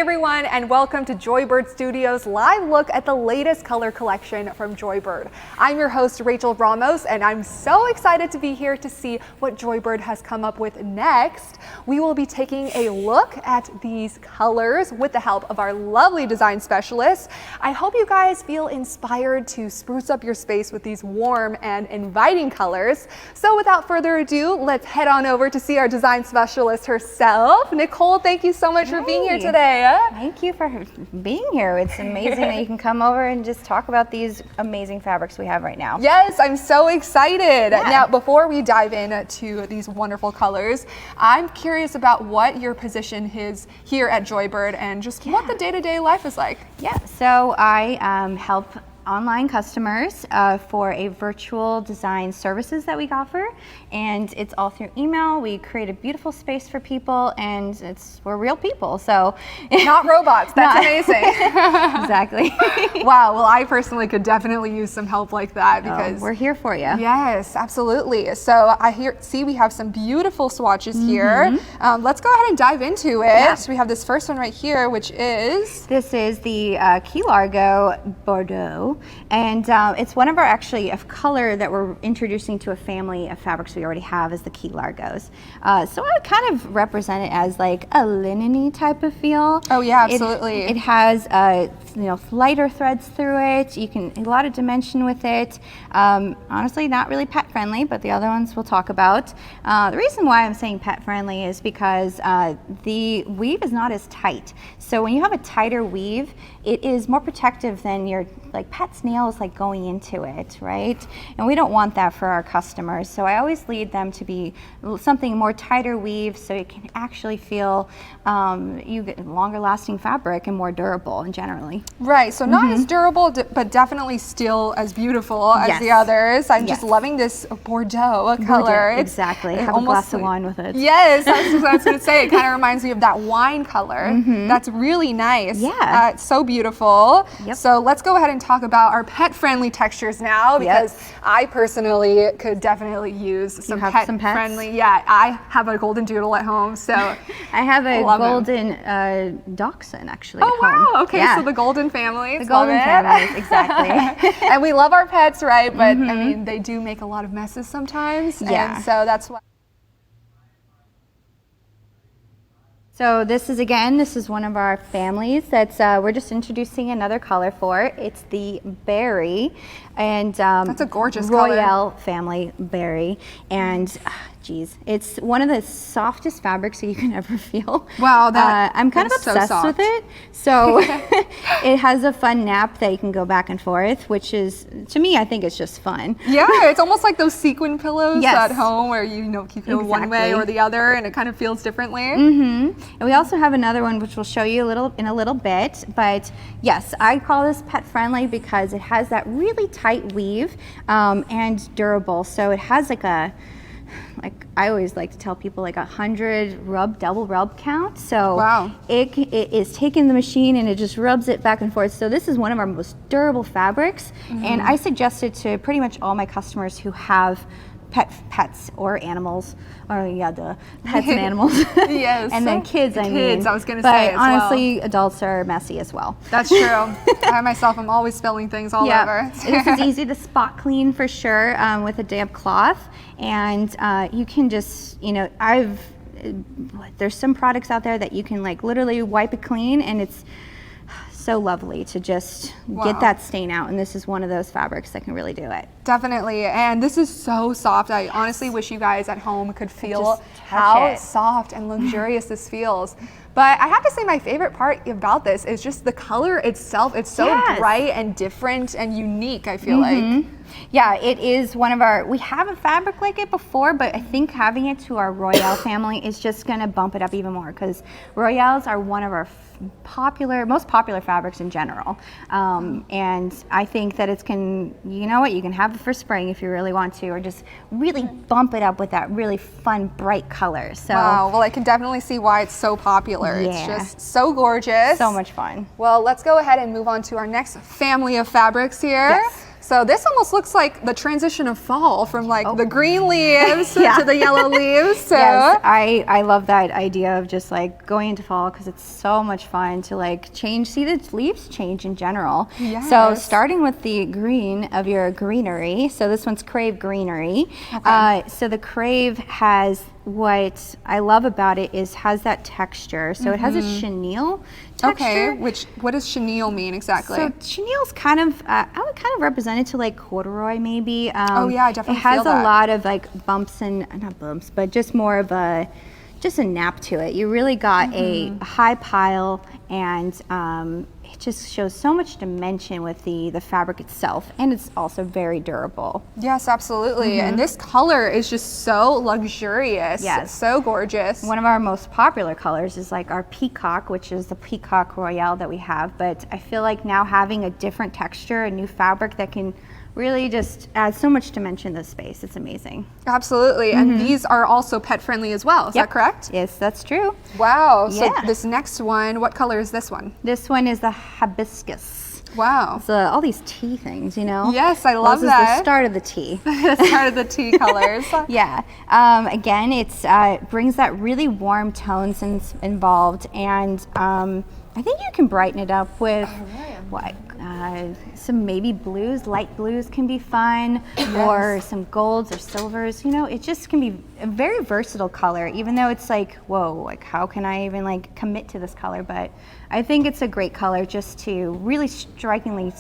everyone, and welcome to Joybird Studios' live look at the latest color collection from Joybird. I'm your host, Rachel Ramos, and I'm so excited to be here to see what Joybird has come up with next. We will be taking a look at these colors with the help of our lovely design specialists. I hope you guys feel inspired to spruce up your space with these warm and inviting colors. So without further ado, let's head on over to see our design specialist herself. Nicole, thank you so much for being here today. Thank you for being here. It's amazing that you can come over and just talk about these amazing fabrics we have right now. Yes, I'm so excited. Yeah. Now, before we dive into these wonderful colors, I'm curious about what your position is here at Joybird and just what the day-to-day life is like. Yeah, so I help online customers for a virtual design services that we offer, and it's all through email. We create a beautiful space for people, and we're real people, so not robots. That's amazing. Exactly. Wow. Well, I personally could definitely use some help like that because we're here for you. Yes, absolutely. So I see we have some beautiful swatches here. Let's go ahead and dive into it. Yeah. We have this first one right here, which is the Largo Bordeaux. And it's one of our a color that we're introducing to a family of fabrics we already have is the Key Largos. So I would kind of represent it as like a linen-y type of feel. Oh yeah, absolutely. It has lighter threads through it. You can a lot of dimension with it. Honestly, not really pet friendly, but the other ones we'll talk about. The reason why I'm saying pet friendly is because the weave is not as tight. So when you have a tighter weave, it is more protective than your pet's nails going into it, right? And we don't want that for our customers. So I always lead them to be something more tighter weave so it can actually feel you get longer lasting fabric and more durable and generally. Right, so not as durable, but definitely still as beautiful as the others. I'm just loving this Bordeaux color. Exactly, have a glass of wine with it. Yes, that's what I was gonna say. It kind of reminds me of that wine color. That's really nice. Yeah. It's so beautiful. Yep. So let's go ahead and talk about our pet-friendly textures now because I personally could definitely use some pet-friendly. Yeah, I have a golden doodle at home, so I have a golden dachshund actually. Oh at home. Wow! Okay, so the golden family. The golden families, exactly. And we love our pets, right? But I mean, they do make a lot of messes sometimes. Yeah. And so that's why. So this is one of our families that's we're just introducing another color for. It's the berry, and that's a gorgeous Royale family berry, and geez, it's one of the softest fabrics that you can ever feel. Wow, I'm kind of obsessed with it. So it has a fun nap that you can go back and forth, which is, to me, I think it's just fun. Yeah, it's almost like those sequin pillows at home where you feel one way or the other, and it kind of feels differently. And we also have another one which we'll show you in a little bit. But yes, I call this pet friendly because it has that really tight weave and durable. So it has I always like to tell people 100 double rub count. So it is taking the machine and it just rubs it back and forth. So this is one of our most durable fabrics, and I suggest it to pretty much all my customers who have pets or animals, or pets and animals. Yes. And then kids, I was going to say as honestly, adults are messy as well. That's true. I myself am always spilling things all over. This is easy to spot clean for sure with a damp cloth, and you can just, there's some products out there that you can literally wipe it clean, and it's so lovely to just get that stain out, and this is one of those fabrics that can really do it. Definitely, and this is so soft. I honestly wish you guys at home could feel how soft and luxurious this feels. But I have to say my favorite part about this is just the color itself. It's so bright and different and unique, I feel like. Yeah, it is one of our, we have a fabric like it before, but I think having it to our Royale family is just gonna bump it up even more, because Royales are one of our most popular fabrics in general. And I think that you can have it for spring if you really want to, or just really bump it up with that really fun, bright color. So, wow, well, I can definitely see why it's so popular. Yeah. It's just so gorgeous. So much fun. Well, let's go ahead and move on to our next family of fabrics here. Yes. So this almost looks like the transition of fall from like the green leaves to the yellow leaves. So yes, I love that idea of just like going into fall because it's so much fun to like see the leaves change in general. Yes. So starting with the green of your greenery. So this one's Crave Greenery. Okay. So the Crave has, what I love about it is has that texture. So it has a chenille texture. Okay, what does chenille mean exactly? So chenille's kind of, I would kind of represent it to like corduroy maybe. Oh yeah, I definitely It has feel that. a lot of like bumps and, not bumps, but just more of a nap to it. You really got a high pile, and it just shows so much dimension with the fabric itself, and it's also very durable. Yes, absolutely. And this color is just so luxurious. Yes. So gorgeous. One of our most popular colors is like our peacock, which is the peacock royale that we have, but I feel like now having a different texture, a new fabric that can really just add so much dimension to the space. It's amazing. Absolutely. And these are also pet friendly as well. Is that correct? Yes, that's true. Wow. So Yeah. this next one, what color is this one? This one is the Hibiscus. Wow. So all these tea things, you know? Yes, I love this that. is the start of the tea. The start of the tea colors. Yeah. Again, it's brings that really warm tones involved, and I think you can brighten it up with what some maybe blues. Light blues can be fun, or some golds or silvers. You know, it just can be a very versatile color. Even though it's like, whoa, like how can I even like commit to this color? But I think it's a great color just to really strikingly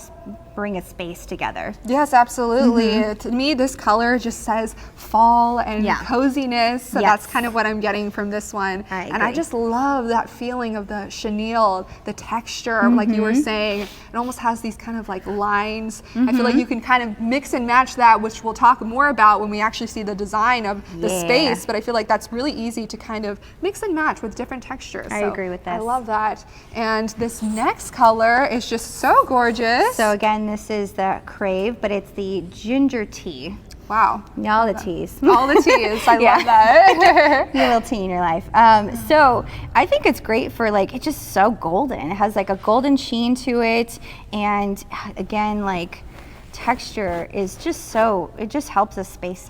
bring a space together. Yes, absolutely. To me, this color just says fall and coziness. So that's kind of what I'm getting from this one. And I just love that feeling of the chenille, the texture, like you were saying. It almost has these kind of like lines. I feel like you can kind of mix and match that, which we'll talk more about when we actually see the design of the space. But I feel like that's really easy to kind of mix and match with different textures. I agree with this. I love that. And this next color is just so gorgeous. So again, this is the Crave, but it's the ginger tea. Wow. All the teas. All the teas. I love that. Be a little tea in your life. So I think it's great for like, it's just so golden. It has like a golden sheen to it. And again, like texture is just so, it just helps the space